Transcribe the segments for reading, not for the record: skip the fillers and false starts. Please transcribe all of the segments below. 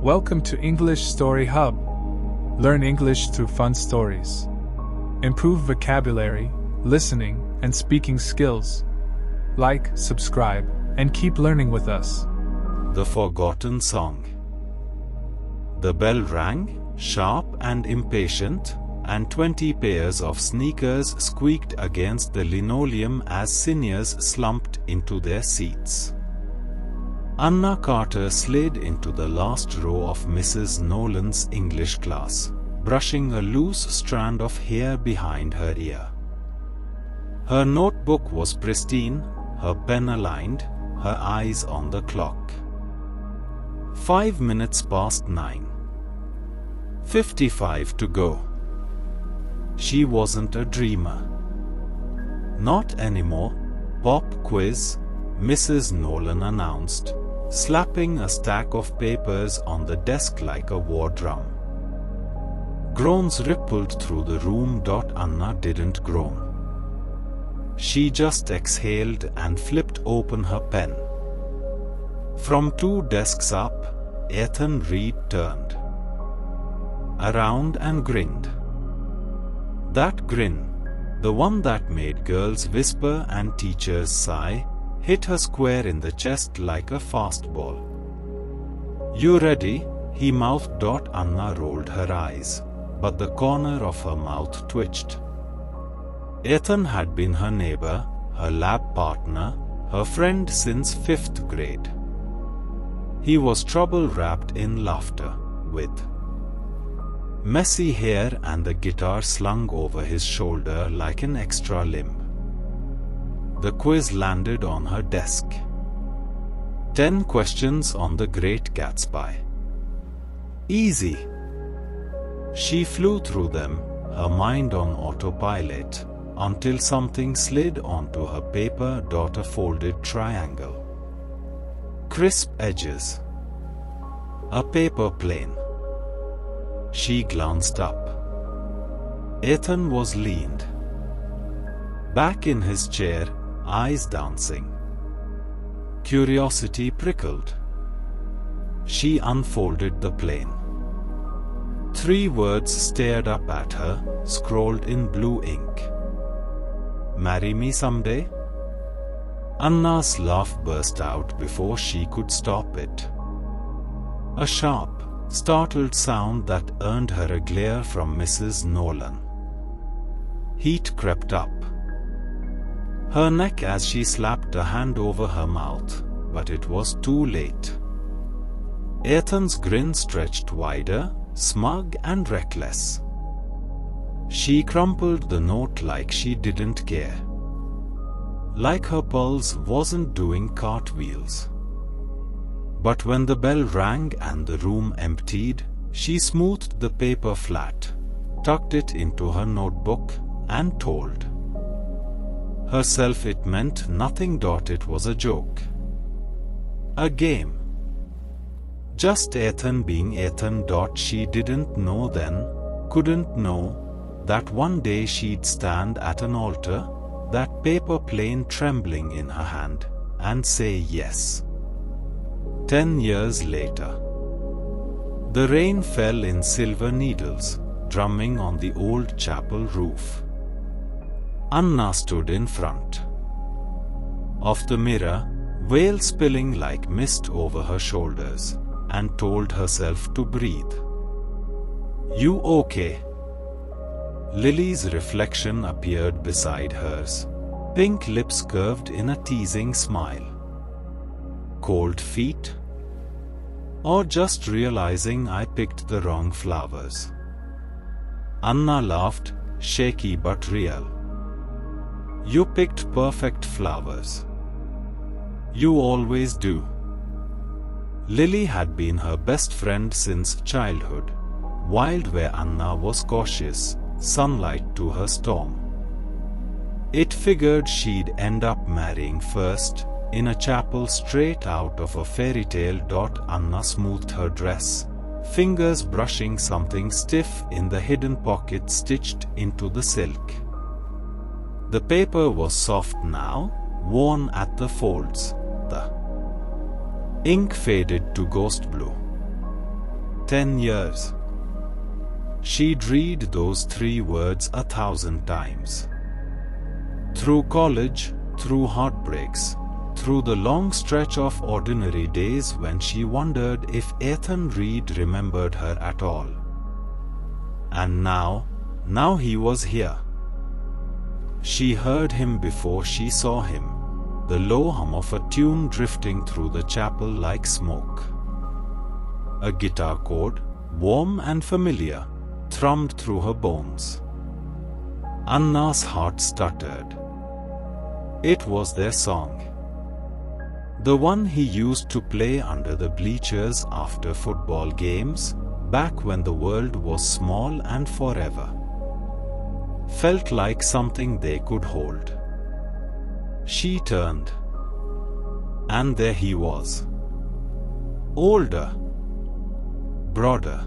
Welcome to English Story Hub. Learn English through fun stories. Improve vocabulary, listening, and speaking skills. Like, subscribe, and keep learning with us. The Forgotten Song. The bell rang, sharp and impatient, and 20 pairs of sneakers squeaked against the linoleum as seniors slumped into their seats. Anna Carter slid into the last row of Mrs. Nolan's English class, brushing a loose strand of hair behind her ear. Her notebook was pristine, her pen aligned, her eyes on the clock. 5 minutes past 9. 55 to go. She wasn't a dreamer. Not anymore. Pop quiz, Mrs. Nolan announced, slapping a stack of papers on the desk like a war drum. Groans rippled through the room. Anna didn't groan. She just exhaled and flipped open her pen. From 2 desks up, Ethan Reed turned around and grinned. That grin, the one that made girls whisper and teachers sigh, hit her square in the chest like a fastball. "You ready?" he mouthed. Anna rolled her eyes, but the corner of her mouth twitched. Ethan had been her neighbor, her lab partner, her friend since 5th grade. He was trouble wrapped in laughter, with messy hair and the guitar slung over his shoulder like an extra limb. The quiz landed on her desk. 10 questions on The Great Gatsby. Easy. She flew through them, her mind on autopilot, until something slid onto her paper. A folded triangle. Crisp edges. A paper plane. She glanced up. Ethan was leaned back in his chair, eyes dancing. Curiosity prickled. She unfolded the plane. 3 words stared up at her, scrawled in blue ink. "Marry me someday?" Anna's laugh burst out before she could stop it. A sharp, startled sound that earned her a glare from Mrs. Nolan. Heat crept up her neck as she slapped a hand over her mouth, but it was too late. Ethan's grin stretched wider, smug and reckless. She crumpled the note like she didn't care. Like her pulse wasn't doing cartwheels. But when the bell rang and the room emptied, she smoothed the paper flat, tucked it into her notebook, and told herself it meant nothing. It was a joke. A game. Just Ethan being Ethan. She didn't know then, couldn't know, that one day she'd stand at an altar, that paper plane trembling in her hand, and say yes. 10 years later. The rain fell in silver needles, drumming on the old chapel roof. Anna stood in front of the mirror, veil spilling like mist over her shoulders, and told herself to breathe. "You okay?" Lily's reflection appeared beside hers, pink lips curved in a teasing smile. Cold feet? Or just realizing I picked the wrong flowers? Anna laughed, shaky but real. "You picked perfect flowers. You always do." Lily had been her best friend since childhood, wild where Anna was cautious, sunlight to her storm. It figured she'd end up marrying first, in a chapel straight out of a fairy tale. Anna smoothed her dress, fingers brushing something stiff in the hidden pocket stitched into the silk. The paper was soft now, worn at the folds. The ink faded to ghost blue. 10 years. She'd read those 3 words 1,000 times. Through college, through heartbreaks, through the long stretch of ordinary days when she wondered if Ethan Reed remembered her at all. And now he was here. She heard him before she saw him, the low hum of a tune drifting through the chapel like smoke. A guitar chord, warm and familiar, thrummed through her bones. Anna's heart stuttered. It was their song. The one he used to play under the bleachers after football games, back when the world was small and forever. Felt like something they could hold. She turned. And there he was. Older. Broader.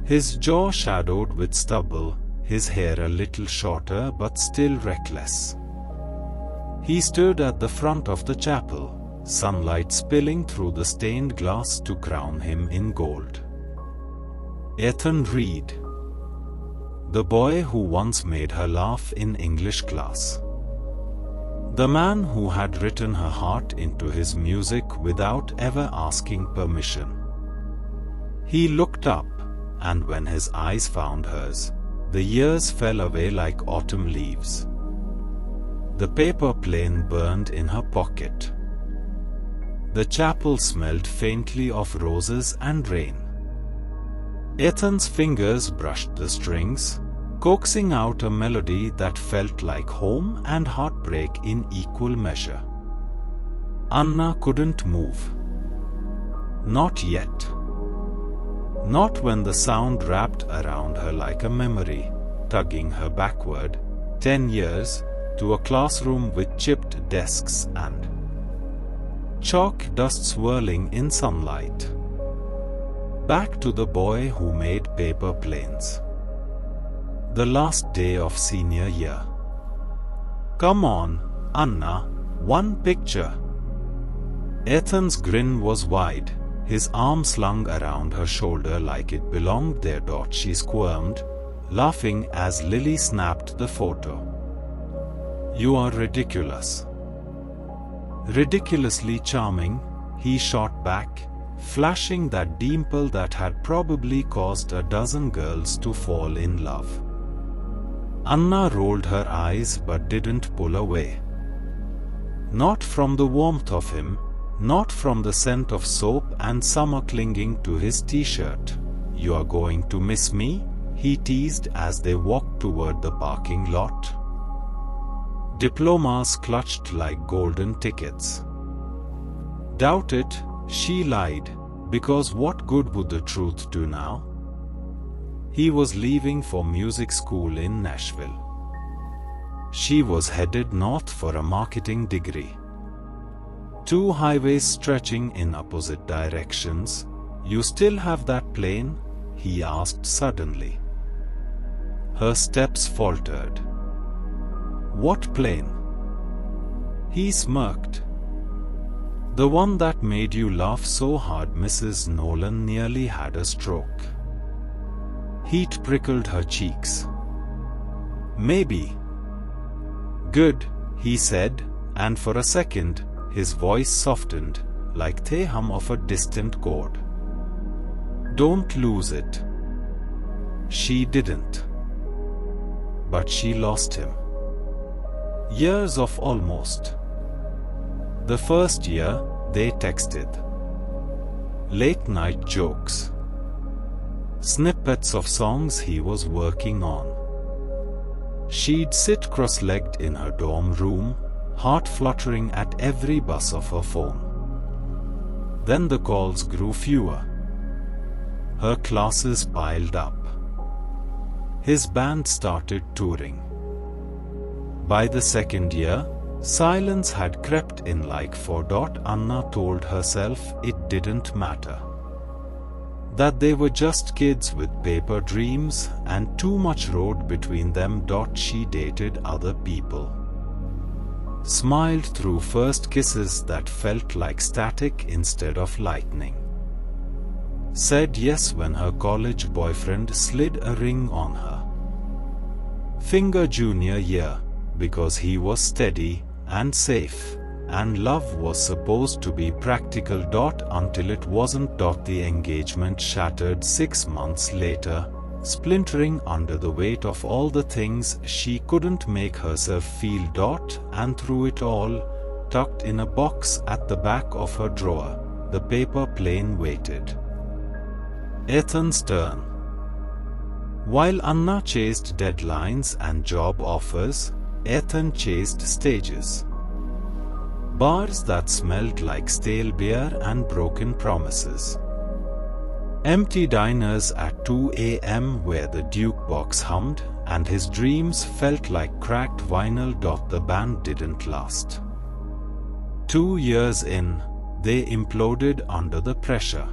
His jaw shadowed with stubble, his hair a little shorter but still reckless. He stood at the front of the chapel, sunlight spilling through the stained glass to crown him in gold. Ethan Reed. The boy who once made her laugh in English class. The man who had written her heart into his music without ever asking permission. He looked up, and when his eyes found hers, the years fell away like autumn leaves. The paper plane burned in her pocket. The chapel smelled faintly of roses and rain. Ethan's fingers brushed the strings, coaxing out a melody that felt like home and heartbreak in equal measure. Anna couldn't move. Not yet. Not when the sound wrapped around her like a memory, tugging her backward, 10 years, to a classroom with chipped desks and chalk dust swirling in sunlight. Back to the boy who made paper planes. The last day of senior year. Come on, Anna, one picture. Ethan's grin was wide, his arm slung around her shoulder like it belonged there. She squirmed, laughing as Lily snapped the photo. You are ridiculous. Ridiculously charming, he shot back, flashing that dimple that had probably caused a dozen girls to fall in love. Anna rolled her eyes but didn't pull away. Not from the warmth of him, not from the scent of soap and summer clinging to his t-shirt. You are going to miss me? He teased as they walked toward the parking lot. Diplomas clutched like golden tickets. Doubt it, she lied, because what good would the truth do now? He was leaving for music school in Nashville. She was headed north for a marketing degree. 2 highways stretching in opposite directions. You still have that plane? He asked suddenly. Her steps faltered. What plane? He smirked. The one that made you laugh so hard Mrs. Nolan nearly had a stroke. Heat prickled her cheeks. Maybe. Good, he said, and for a second, his voice softened, like the hum of a distant chord. Don't lose it. She didn't. But she lost him. Years of almost. The first year, they texted. Late night jokes. Snippets of songs he was working on. She'd sit cross-legged in her dorm room, heart fluttering at every buzz of her phone. Then the calls grew fewer. Her classes piled up. His band started touring. By the second year, silence had crept in like for. Anna told herself it didn't matter. That they were just kids with paper dreams and too much road between them. She dated other people. Smiled through first kisses that felt like static instead of lightning. said yes when her college boyfriend slid a ring on her finger junior year, because he was steady and safe, and love was supposed to be practical. Until it wasn't. The engagement shattered 6 months later, splintering under the weight of all the things she couldn't make herself feel. And through it all, tucked in a box at the back of her drawer, the paper plane waited. Ethan's turn. While Anna chased deadlines and job offers, Ethan chased stages. Bars that smelled like stale beer and broken promises. Empty diners at 2 a.m. where the jukebox hummed, and his dreams felt like cracked vinyl. The band didn't last. 2 years in, they imploded under the pressure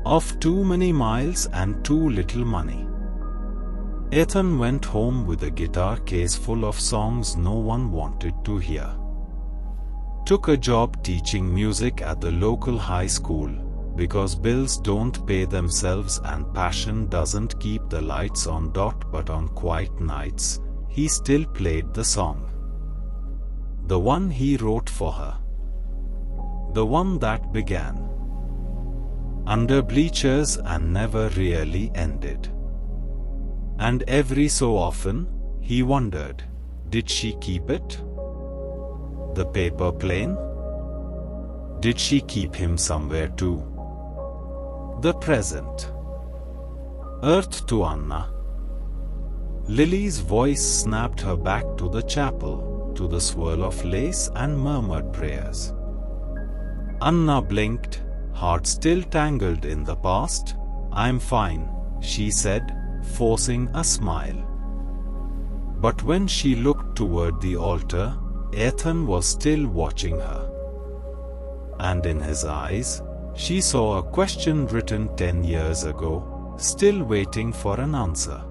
of too many miles and too little money. Ethan went home with a guitar case full of songs no one wanted to hear. Took a job teaching music at the local high school, because bills don't pay themselves and passion doesn't keep the lights on. But on quiet nights, he still played the song. The one he wrote for her. The one that began under bleachers and never really ended. And every so often, he wondered, did she keep it? The paper plane? Did she keep him somewhere too? The present. Earth to Anna. Lily's voice snapped her back to the chapel, to the swirl of lace and murmured prayers. Anna blinked, heart still tangled in the past. I'm fine, she said, forcing a smile. But when she looked toward the altar, Ethan was still watching her. And in his eyes, she saw a question written 10 years ago, still waiting for an answer.